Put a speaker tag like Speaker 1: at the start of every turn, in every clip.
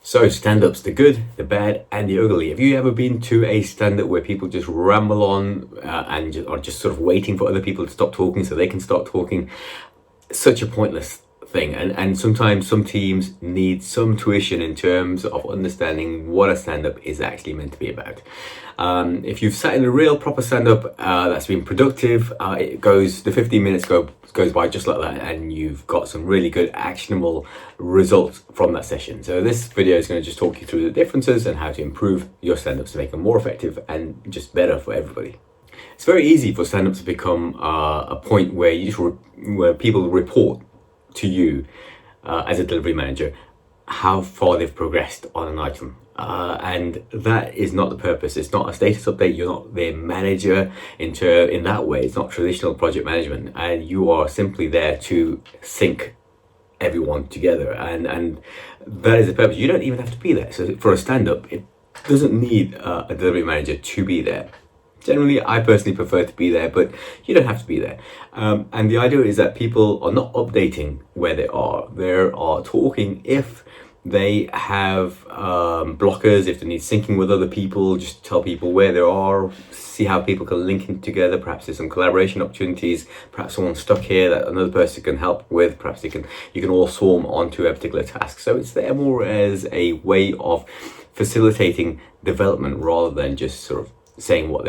Speaker 1: So stand-ups, the good, the bad and the ugly. Have you ever been to a stand-up where people just ramble on are just sort of waiting for other people to stop talking so they can start talking? Such a pointless thing. And sometimes some teams need some tuition in terms of understanding what a stand-up is actually meant to be about. If you've sat in a real proper stand-up that's been productive, the 15 minutes goes by just like that, and you've got some really good actionable results from that session. So this video is going to just talk you through the differences and how to improve your stand-ups to make them more effective and just better for everybody. It's very easy for stand-ups to become a point where where people report to you as a delivery manager how far they've progressed on an item. And that is not the purpose. It's not a status update. You're not their manager in that way. It's not traditional project management, and you are simply there to sync everyone together, and that is the purpose. You don't even have to be there. So for a stand-up, it doesn't need a delivery manager to be there. Generally, I personally prefer to be there, but you don't have to be there. And the idea is that people are not updating where they are. They are talking if they have blockers, if they need syncing with other people, just tell people where they are, see how people can link in together. Perhaps there's some collaboration opportunities. Perhaps someone's stuck here that another person can help with. Perhaps you can all swarm onto a particular task. So it's there more as a way of facilitating development rather than just sort of saying what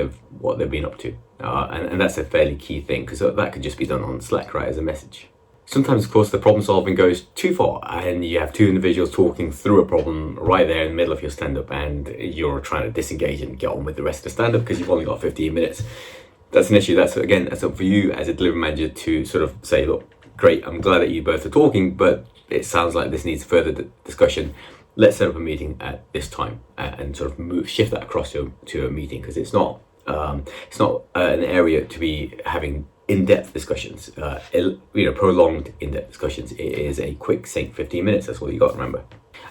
Speaker 1: they've been up to, and that's a fairly key thing, because that could just be done on Slack, right, as a message. Sometimes, of course, the problem solving goes too far, and you have two individuals talking through a problem right there in the middle of your stand-up, and you're trying to disengage and get on with the rest of the stand-up because you've only got 15 minutes. That's an issue. That's up for you as a delivery manager to sort of say, look, great, I'm glad that you both are talking, but it sounds like this needs further discussion. Let's set up a meeting at this time and sort of shift that across to a meeting, because it's not an area to be having in-depth discussions, prolonged in-depth discussions. It is a quick sync, 15 minutes. That's all you got to remember.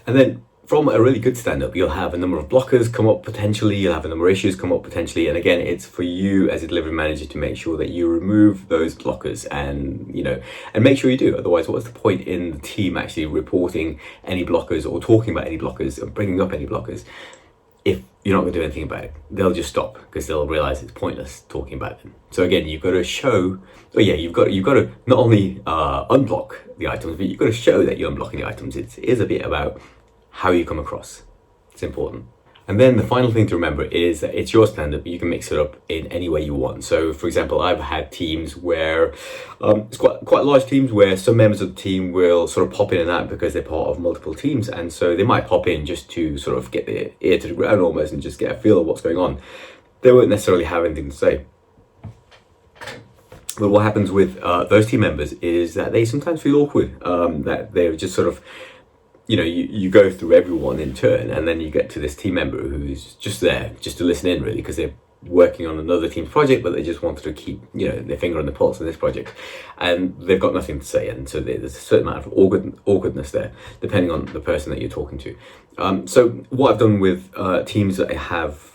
Speaker 1: And then from a really good stand-up, you'll have a number of blockers come up potentially, you'll have a number of issues come up potentially, and again, it's for you as a delivery manager to make sure that you remove those blockers and make sure you do. Otherwise, what's the point in the team actually reporting any blockers or talking about any blockers or bringing up any blockers if you're not going to do anything about it? They'll just stop because they'll realize it's pointless talking about them. So again, you've got to show, you've got to not only unblock the items, but you've got to show that you're unblocking the items. It is a bit about how you come across. It's important. And then the final thing to remember is that it's your stand-up. You can mix it up in any way you want. So for example, I've had teams where it's quite large teams where some members of the team will sort of pop in and out because they're part of multiple teams, and so they might pop in just to sort of get their ear to the ground almost and just get a feel of what's going on. They won't necessarily have anything to say. But what happens with those team members is that they sometimes feel awkward, that they're just sort of, you go through everyone in turn, and then you get to this team member who's just there just to listen in, really, because they're working on another team's project, but they just wanted to keep their finger on the pulse of this project, and they've got nothing to say, and so there's a certain amount of awkwardness there depending on the person that you're talking to. So what I've done with teams that have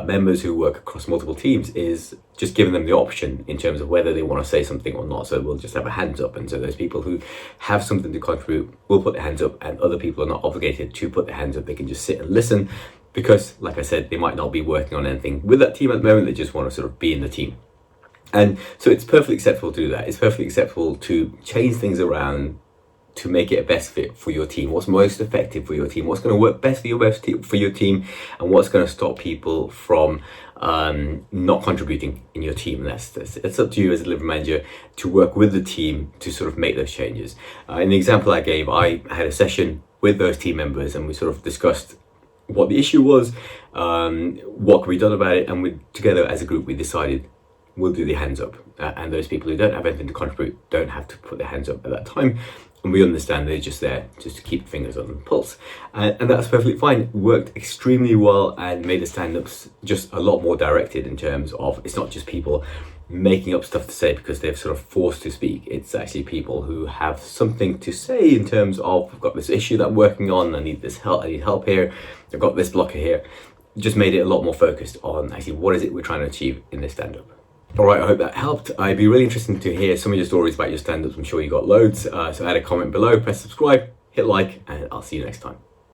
Speaker 1: members who work across multiple teams is just giving them the option in terms of whether they want to say something or not. So we'll just have a hands up, and so those people who have something to contribute will put their hands up, and other people are not obligated to put their hands up. They can just sit and listen, because like I said, they might not be working on anything with that team at the moment. They just want to sort of be in the team. And so it's perfectly acceptable to do that. It's perfectly acceptable to change things around to make it a best fit for your team. What's most effective for your team? What's going to work best for your team? And what's going to stop people from not contributing in your team? And it's up to you as a delivery manager to work with the team to sort of make those changes. In the example I gave, I had a session with those team members, and we sort of discussed what the issue was, what could be done about it, and together as a group we decided we'll do the hands up, and those people who don't have anything to contribute don't have to put their hands up at that time. And we understand they're just there just to keep fingers on the pulse, and that's perfectly fine. It worked extremely well and made the stand-ups just a lot more directed in terms of, it's not just people making up stuff to say because they're sort of forced to speak. It's actually people who have something to say in terms of, I've got this issue that I'm working on, I need help here, I've got this blocker here. Just made it a lot more focused on actually what is it we're trying to achieve in this stand-up. All right, I hope that helped. I'd be really interested to hear some of your stories about your stand-ups. I'm sure you got loads. So add a comment below, press subscribe, hit like, and I'll see you next time.